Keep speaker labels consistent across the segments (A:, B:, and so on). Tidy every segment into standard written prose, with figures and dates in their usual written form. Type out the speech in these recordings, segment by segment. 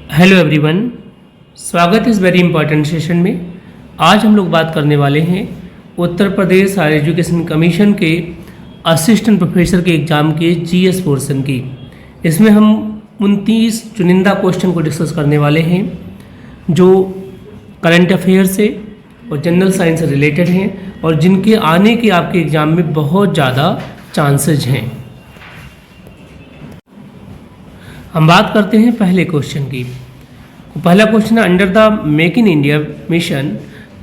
A: Hello everyone, स्वागत है इस वेरी इंपॉर्टेंट सेशन में। आज हम लोग बात करने वाले हैं Uttar Pradesh higher education commission के असिस्टेंट प्रोफेसर के एग्ज़ाम के जीएस पोर्शन की। इसमें हम 29 चुनिंदा क्वेश्चन को डिस्कस करने वाले हैं जो करंट अफेयर से और जनरल साइंस से रिलेटेड हैं और जिनके आने के आपके एग्ज़ाम में बहुत ज़्यादा चांसेज हैं। हम बात करते हैं पहले क्वेश्चन की। पहला क्वेश्चन है, under the make in India mission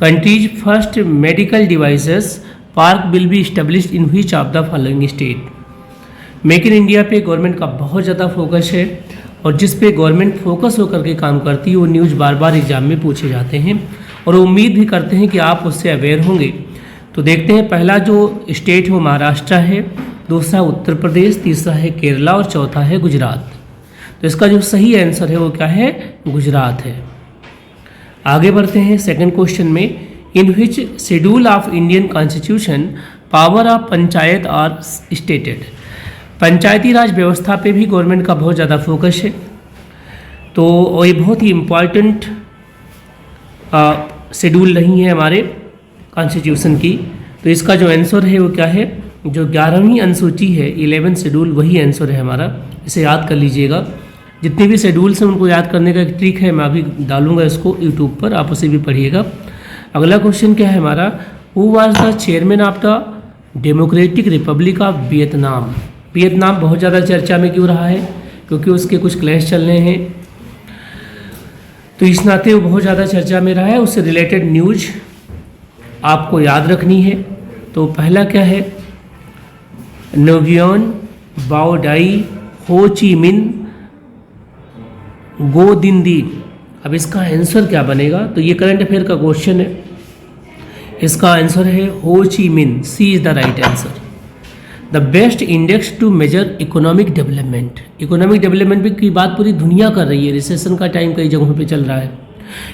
A: countries first medical devices park will be established in which of the following state. Make in India पे गवर्नमेंट का बहुत ज़्यादा फोकस है और जिस पे गवर्नमेंट फोकस होकर के काम करती है वो न्यूज़ बार बार एग्जाम में पूछे जाते हैं और उम्मीद भी करते हैं कि आप उससे अवेयर होंगे। तो देखते हैं, पहला जो स्टेट है वो महाराष्ट्र है, दूसरा उत्तर प्रदेश, तीसरा है केरला और चौथा है गुजरात। तो इसका जो सही आंसर है वो क्या है? गुजरात है। आगे बढ़ते हैं सेकंड क्वेश्चन में, in which schedule of Indian constitution power of panchayat are stated. Panchayati raj व्यवस्था पे भी गवर्नमेंट का बहुत ज़्यादा फोकस है, तो ये बहुत ही इम्पॉर्टेंट शेड्यूल नहीं है हमारे कॉन्स्टिट्यूशन की। तो इसका जो आंसर है वो क्या है? जो 11वीं अनुसूची है, 11th शेड्यूल, वही आंसर है हमारा। इसे याद कर लीजिएगा। जितने भी शेड्यूल्स हैं उनको याद करने का एक ट्रिक है, मैं अभी डालूंगा इसको यूट्यूब पर, आप उसे भी पढ़िएगा। अगला क्वेश्चन क्या है हमारा? Who was the chairman of the democratic Republic of Vietnam. Vietnam बहुत ज़्यादा चर्चा में क्यों रहा है? क्योंकि उसके कुछ क्लैश चल रहे हैं, तो इस नाते वो बहुत ज़्यादा चर्चा में रहा है। उससे रिलेटेड न्यूज आपको याद रखनी है। तो पहला क्या है? नोगियोन, बाओ डाई, हो ची मिन, गो दिन दी। अब इसका आंसर क्या बनेगा? तो ये करंट अफेयर का क्वेश्चन है। इसका आंसर है Ho Chi Minh. C is the right answer. The best index to measure economic development. Economic development की बात पूरी दुनिया कर रही है, रिसेशन का टाइम कई जगहों पे चल रहा है,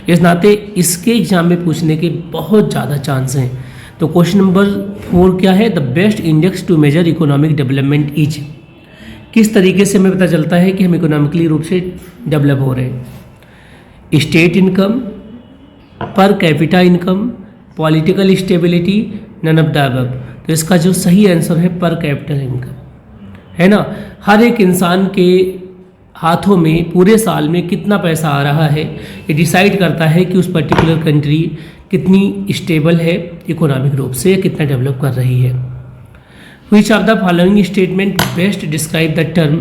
A: इस नाते इसके एग्जाम में पूछने के बहुत ज़्यादा चांस हैं। तो क्वेश्चन नंबर 4 क्या है? The best index to measure economic development is. किस तरीके से हमें पता चलता है कि हम इकोनॉमिकली रूप से डेवलप हो रहे हैं? State income, per capita income, political stability, none of the above. तो इसका जो सही आंसर है पर कैपिटल इनकम, है ना। हर एक इंसान के हाथों में पूरे साल में कितना पैसा आ रहा है ये डिसाइड करता है कि उस पर्टिकुलर कंट्री कितनी स्टेबल है इकोनॉमिक रूप से, कितना डेवलप कर रही है। Which of the following statement best describe the term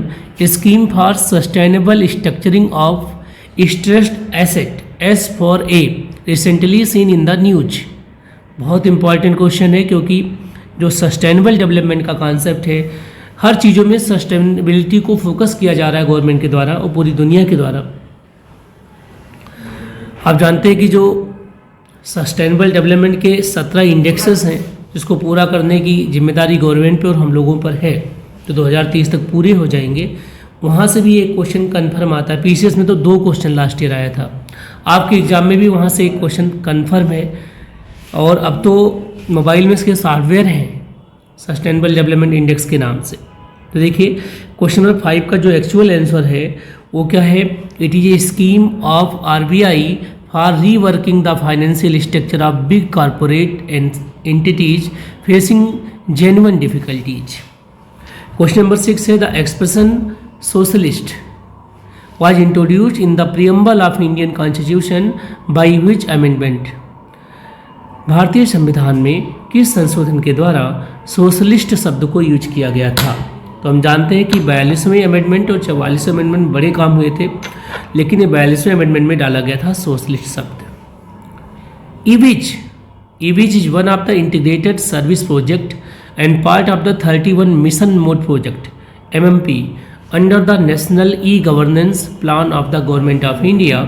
A: scheme for sustainable structuring of stressed asset as for a recently seen in the news। बहुत इंपॉर्टेंट क्वेश्चन है क्योंकि जो सस्टेनेबल डेवलपमेंट का कॉन्सेप्ट है, हर चीज़ों में सस्टेनेबिलिटी को फोकस किया जा रहा है गवर्नमेंट के द्वारा और पूरी दुनिया के द्वारा। आप जानते हैं कि जो सस्टेनेबल डेवलपमेंट के 17 इंडेक्सेस हैं जिसको पूरा करने की जिम्मेदारी गवर्नमेंट पे और हम लोगों पर है, तो 2030 तक पूरे हो जाएंगे। वहाँ से भी एक क्वेश्चन कन्फर्म आता है। पीसीएस में तो 2 क्वेश्चन लास्ट ईयर आया था, आपके एग्जाम में भी वहाँ से एक क्वेश्चन कन्फर्म है। और अब तो मोबाइल में इसके सॉफ्टवेयर हैं सस्टेनेबल डेवलपमेंट इंडेक्स के नाम से। तो देखिए क्वेश्चन नंबर 5 का जो एक्चुअल आंसर है वो क्या है? It is a scheme of RBI for reworking the financial structure of big corporate and entities facing genuine difficulties। Question number 6 है, the expression socialist was introduced in the preamble of Indian Constitution by which amendment। भारतीय संविधान में किस संशोधन के द्वारा socialist शब्द को यूज किया गया था? तो हम जानते हैं कि 42वें अमेंडमेंट और 44वें अमेंडमेंट बड़े काम हुए थे, लेकिन ये 42वें अमेंडमेंट में डाला गया था सोशलिस्ट शब्द। EVIS is one of the integrated service project and part of the 31 mission mode project MMP under the National E-Governance Plan of the Government of India।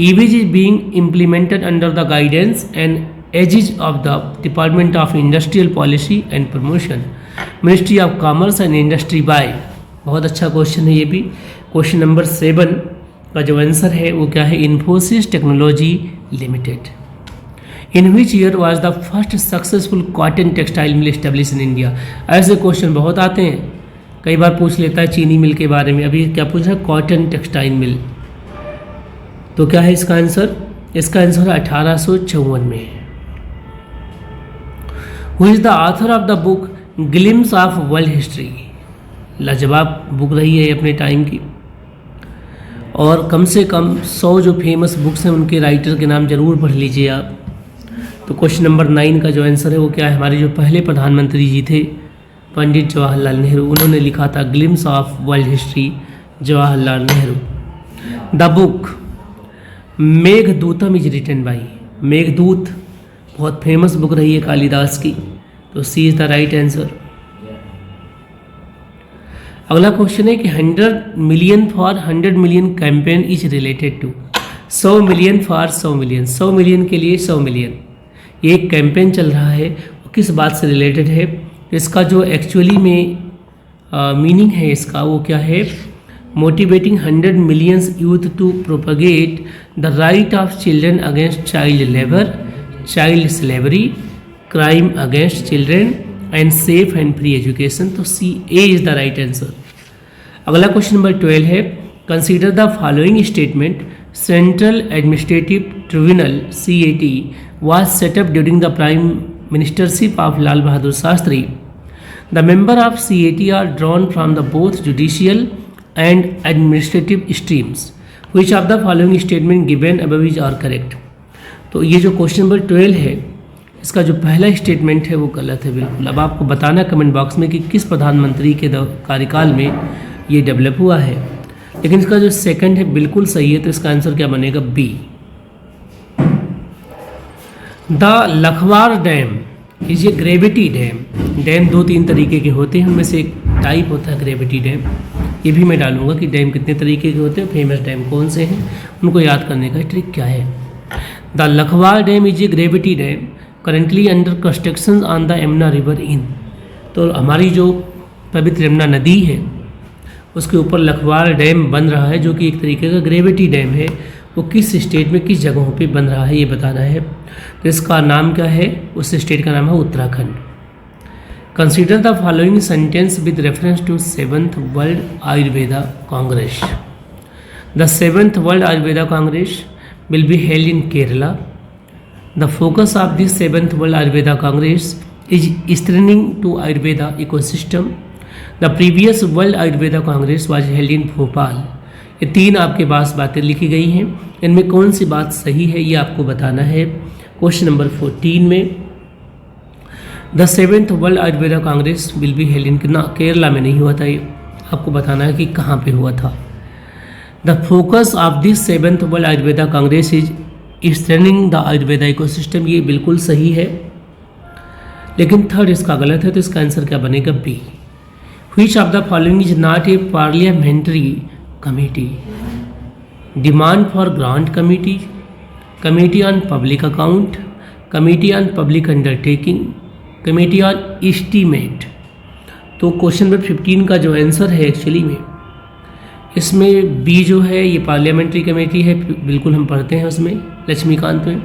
A: EVIS is being implemented under the guidance and aegis of the Department of Industrial Policy and Promotion, Ministry of Commerce and Industry by। बहुत अच्छा question है ये भी। Question number 7 का जो answer है वो क्या है? Infosys technology limited. In which year was the first successful cotton textile mill establish in India. ऐसे क्वेश्चन बहुत आते हैं, कई बार पूछ लेता है चीनी मिल के बारे में। अभी क्या पूछ रहा है? Cotton textile mill. तो क्या है इसका आंसर? इसका आंसर 1854 में है। Who is the author of the book glimpse of world history? लाजवाब बुक रही है अपने टाइम की, और कम से कम 100 जो फेमस बुक्स हैं उनके राइटर के नाम जरूर पढ़ लीजिए आप। तो क्वेश्चन नंबर 9 का जो आंसर है वो क्या है? हमारे जो पहले प्रधानमंत्री जी थे पंडित जवाहरलाल नेहरू, उन्होंने लिखा था glimpse of world history, Jawaharlal Nehru. The book Meghadutam is written by, Meghdoot बहुत फेमस बुक रही है कालिदास की, तो C is the right answer. अगला क्वेश्चन है कि 100 million for 100 million campaign is related to. 100 million for 100 million, 100 million के लिए 100 मिलियन, ये एक कैंपेन चल रहा है, वो किस बात से रिलेटेड है? इसका जो एक्चुअली में मीनिंग है इसका वो क्या है? Motivating 100 millions youth to propagate the right of children against child labour, child slavery, crime against children and safe and free education. तो C A is the right answer. अगला क्वेश्चन नंबर 12 है, consider the following statement, central administrative tribunal CAT was set up during the prime ministership of Lal Bahadur Shastri. The member of CAT are drawn from the both judicial and administrative streams. Which of the following statement given above is are correct? तो ये जो question number 12 है इसका जो पहला statement है वो गलत है बिल्कुल। अब आपको बताना कमेंट बॉक्स में कि किस प्रधानमंत्री के कार्यकाल में ये डेवलप हुआ है। लेकिन इसका जो सेकंड है बिल्कुल सही है, तो इसका आंसर क्या बनेगा? B. The Lakhwar dam is a gravity dam. Dam 2-3 तरीके के होते हैं, उनमें से एक टाइप होता है ग्रेविटी डैम। ये भी मैं डालूंगा कि डैम कितने तरीके के होते हैं, फेमस डैम कौन से हैं, उनको याद करने का ट्रिक क्या है। The Lakhwar dam is a gravity dam currently under construction on the Yamuna river in. तो हमारी जो पवित्र यमुना नदी है उसके ऊपर लखवार डैम बन रहा है, जो कि एक तरीके का ग्रेविटी डैम है। वो किस स्टेट में किस जगहों पे बन रहा है ये बताना है। तो इसका नाम क्या है? उस स्टेट का नाम है Uttarakhand. Consider the following sentence with reference to 7th world Ayurveda congress. The 7th world Ayurveda congress will be held in Kerala. The focus of this 7th World Ayurveda Congress is strengthening to Ayurveda ecosystem. The previous World Ayurveda Congress was held in Bhopal. ये 3 आपके पास बातें लिखी गई हैं, इनमें कौन सी बात सही है ये आपको बताना है। क्वेश्चन नंबर 14 में the 7th world Ayurveda Congress will be held in Kerala में नहीं हुआ था, ये आपको बताना है कि कहाँ पे हुआ था। The focus of this 7th world Ayurveda Congress is strengthening the Ayurveda ecosystem, ये बिल्कुल सही है, लेकिन थर्ड इसका गलत है, तो इसका आंसर क्या बनेगा? B. Which of the following is not a parliamentary committee? Demand for grant committee, committee on public account, committee on public undertaking, committee on estimate. तो क्वेश्चन नंबर 15 का जो आंसर है एक्चुअली में इसमें बी जो है ये पार्लियामेंट्री कमेटी है, बिल्कुल हम पढ़ते हैं उसमें लक्ष्मीकांत में।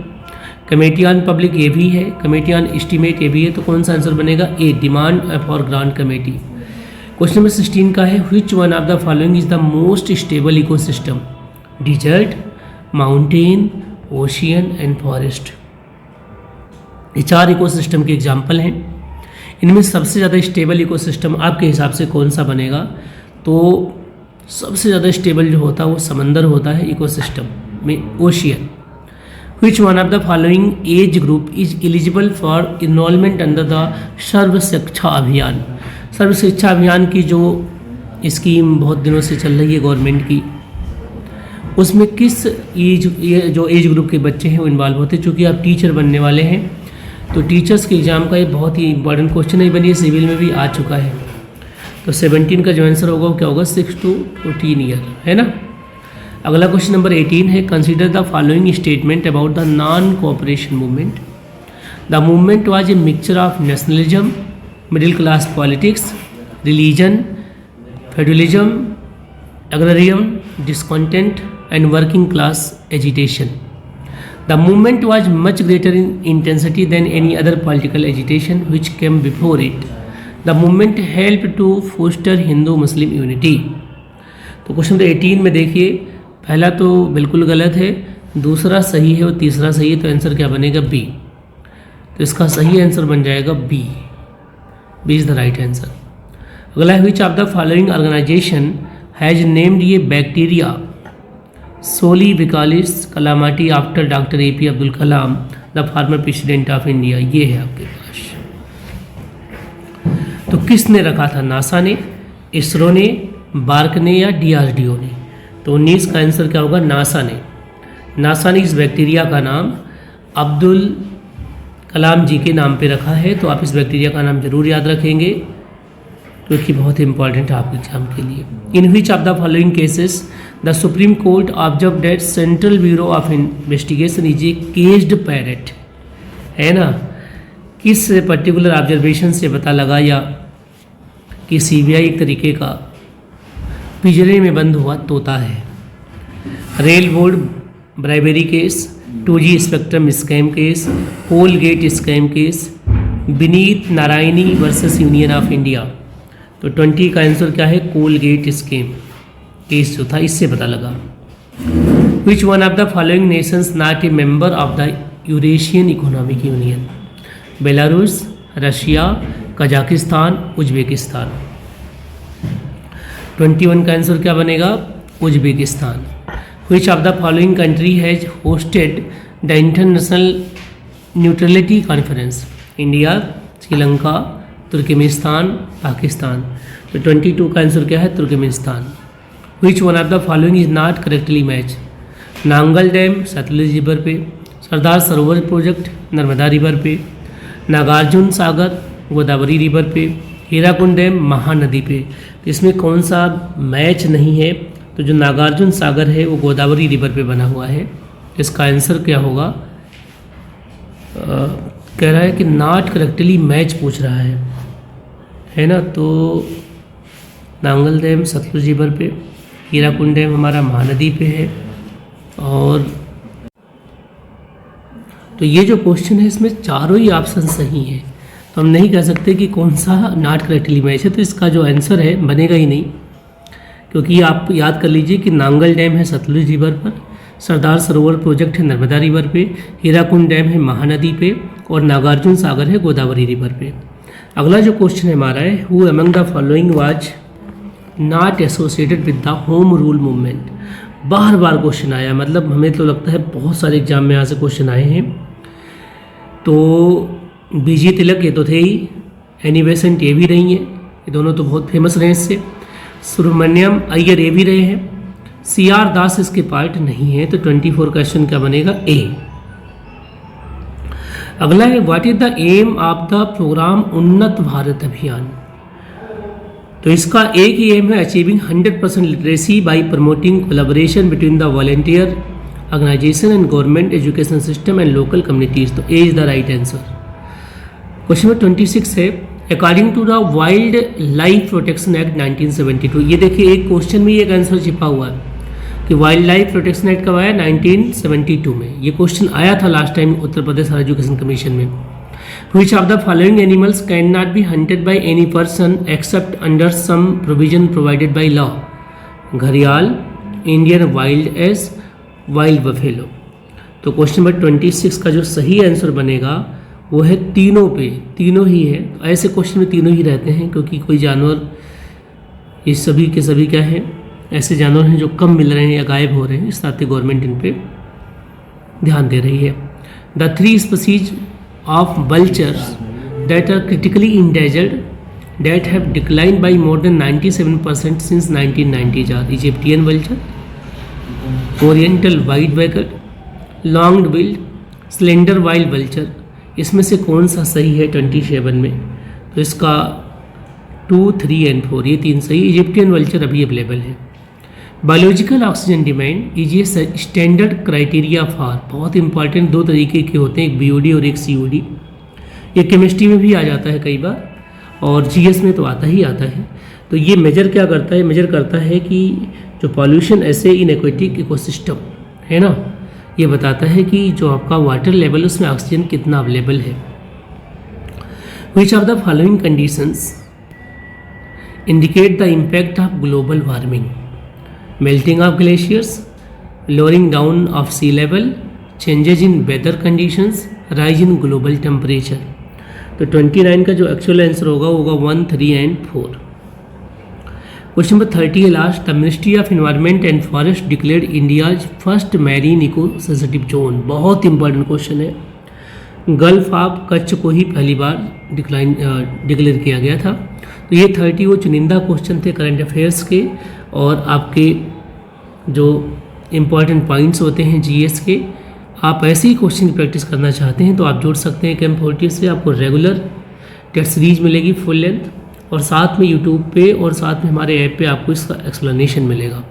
A: कमेटी ऑन पब्लिक ये भी है, कमेटी ऑन एस्टीमेट ये भी है, तो कौन सा आंसर बनेगा? A, demand for grant committee. Question number 16 का है which one of the following is the most stable ecosystem? Desert, mountain, ocean and forest. ये 4 इकोसिस्टम के एग्जाम्पल हैं। इनमें सबसे ज़्यादा स्टेबल इकोसिस्टम आपके हिसाब से कौन सा बनेगा? तो सबसे ज़्यादा स्टेबल जो होता है वो समंदर होता है इकोसिस्टम में, ocean. Which one of the following age group is eligible for enrolment under the Sarva Shiksha Abhiyan? सर्व शिक्षा अभियान की जो स्कीम बहुत दिनों से चल रही है गवर्नमेंट की, उसमें किस जो एज ग्रुप के बच्चे हैं वो इन्वॉल्व होते हैं? चूँकि आप टीचर बनने वाले हैं तो टीचर्स के एग्ज़ाम का ये बहुत ही इंपॉर्टेंट क्वेश्चन है, बनी सिविल में भी आ चुका है। तो 17 का जो आंसर होगा वो क्या होगा? 6 to 14 ईयर, है ना। अगला क्वेश्चन नंबर 18 है consider the following statement about the non cooperation movement. The movement was a mixture of nationalism, middle class politics, religion, federalism, agrarian, discontent and working class agitation. The movement was much greater in intensity than any other political agitation which came before it. The movement helped to foster Hindu-Muslim unity. तो question number 18 में देखिए पहला तो बिल्कुल गलत है, दूसरा सही है और तीसरा सही है, तो आंसर क्या बनेगा? बी। तो इसका सही आंसर बन जाएगा B. B is the right answer. अगला है which of the following organisation has named ये बैक्टीरिया सोली विकालिस कलामाटी after doctor APJ Abdul Kalam the former president of India. ये है आपके पास। तो किसने रखा था? नासा ने, इसरो ने, बार्क ने या DRDO ने? तो 19 का आंसर क्या होगा? नासा ने। नासा ने इस बैक्टीरिया का नाम अब्दुल कलाम जी के नाम पे रखा है। तो आप इस बैक्टीरिया का नाम जरूर याद रखेंगे क्योंकि बहुत इंपॉर्टेंट है आपके एग्जाम के लिए। In which of the following cases the Supreme Court observe that Central Bureau of Investigation is a caged parrot, है ना? किस पर्टिकुलर ऑब्जर्वेशन से पता लगा या कि CBI एक तरीके का पिंजरे में बंद हुआ तोता है? Rail board bribery case, 2G spectrum scam case, Colgate scam case, Vineet Narayani versus union of India. तो 20 का आंसर क्या है? कोलगेट स्कैम केस जो था इससे पता लगा। Which one of the following nations not a member of the Eurasian economic union? Belarus, Russia, Kazakhstan, Uzbekistan. 21 का आंसर क्या बनेगा? Uzbekistan. Which of the following country has hosted the international neutrality conference? India, Sri Lanka, Turkmenistan, Pakistan. तो 22 का answer क्या है? Turkmenistan. Which one of the following is not correctly match? Nangal dam Sutlej river पे, सरदार सरोवर project Narmada river पे, Nagarjuna Sagar Godavari river पे, Hirakud dam Mahanadi पे। तो इसमें कौन सा मैच नहीं है? तो जो नागार्जुन सागर है वो गोदावरी रिवर पे बना हुआ है। इसका आंसर क्या होगा? कह रहा है कि नॉट करेक्टली मैच पूछ रहा है ना? तो नांगल डैम सतलुज रिवर पे, हीराकुंड डैम हमारा महानदी पे है। और तो ये जो क्वेश्चन है इसमें चारों ही ऑप्शन सही हैं, तो हम नहीं कह सकते कि कौन सा नॉट करेक्टली मैच है। तो इसका जो आंसर है बनेगा ही नहीं, क्योंकि आप याद कर लीजिए कि नांगल डैम है सतलुज रिवर पर, सरदार सरोवर प्रोजेक्ट है नर्मदा रिवर पे, हीराकुंड डैम है महानदी पे और नागार्जुन सागर है गोदावरी रिवर पे। अगला जो क्वेश्चन हमारा है, who among the following was not associated with the home rule movement? Bar bar question आया, मतलब हमें तो लगता है बहुत सारे एग्जाम में यहाँ से क्वेश्चन आए हैं। तो BG तिलक ये तो थे ही, एनी बेसेंट ये भी रही हैं, ये दोनों तो बहुत फेमस रहे इससे। सुब्रमण्यम अय्यर ये भी रहे हैं। CR दास इसके पार्ट नहीं है। तो 24 क्वेश्चन क्या बनेगा? A। अगला है what is the aim of the programme Unnat Bharat Abhiyan? तो इसका एक ही एम है, achieving 100% literacy by promoting collaboration between the volunteer organisation and government education system and local communities. तो A is the right answer. Question number 26 है, according to the wildlife protection act 1972। ये देखिए एक question में एक answer छिपा हुआ है कि वाइल्ड लाइफ प्रोटेक्शन एक्ट कब आया? 1972 में। ये क्वेश्चन आया था last time Uttar Pradesh higher education commission में। Which of the following animals cannot be hunted by any person except under some provision provided by law? घड़ियाल, Indian wild ass, wild buffalo. तो question number 26 का जो सही answer बनेगा वो है तीनों पे, तीनों ही है। ऐसे क्वेश्चन में तीनों ही रहते हैं क्योंकि कोई जानवर, ये सभी के सभी क्या है, ऐसे जानवर हैं जो कम मिल रहे हैं या गायब हो रहे हैं, इस नाते गवर्नमेंट इन पे ध्यान दे रही है। The 3 species of vultures that are critically endangered that have declined by more than 97% since 1990s are Egyptian vulture, Oriental white-backed, long-billed, slender wild vulture। इसमें से कौन सा सही है 27 में? तो इसका 2, 3 एंड 4 ये 3 सही। इजिप्टियन वल्चर अभी अवेलेबल है। बायोलॉजिकल ऑक्सीजन डिमांड इज ये स्टैंडर्ड क्राइटेरिया फॉर, बहुत इंपॉर्टेंट 2 तरीके के होते हैं, एक BOD और एक COD। ये केमिस्ट्री में भी आ जाता है कई बार और GS में तो आता ही आता है। तो ये मेजर क्या करता है? मेजर करता है कि जो पॉल्यूशन ऐसे इन एक्वेटिक इकोसिस्टम है ना, ये बताता है कि जो आपका वाटर लेवल उसमें ऑक्सीजन कितना अवेलेबल है। Which of the following conditions indicate the impact of global warming? Melting of glaciers, lowering down of sea level, changes in weather conditions, rise in global temperature. तो 29 का जो actual answer होगा 1, 3 and 4। Question number 30 है last. The ministry of environment and forest declared India's first marine eco sensitive zone. बहुत important question है। Gulf of Kutch को ही पहली बार डिक्लेयर किया गया था। तो ये 30 वो चुनिंदा क्वेश्चन थे करंट अफेयर्स के, और आपके जो इम्पॉर्टेंट पॉइंट्स होते हैं जीएस के। आप ऐसे ही क्वेश्चन की प्रैक्टिस करना चाहते हैं तो आप जुड़ सकते हैं कैंप 40 से। आपको रेगुलर टेस्ट सीरीज मिलेगी फुल लेंथ, और साथ में यूट्यूब पे और साथ में हमारे ऐप पे आपको इसका एक्सप्लेनेशन मिलेगा।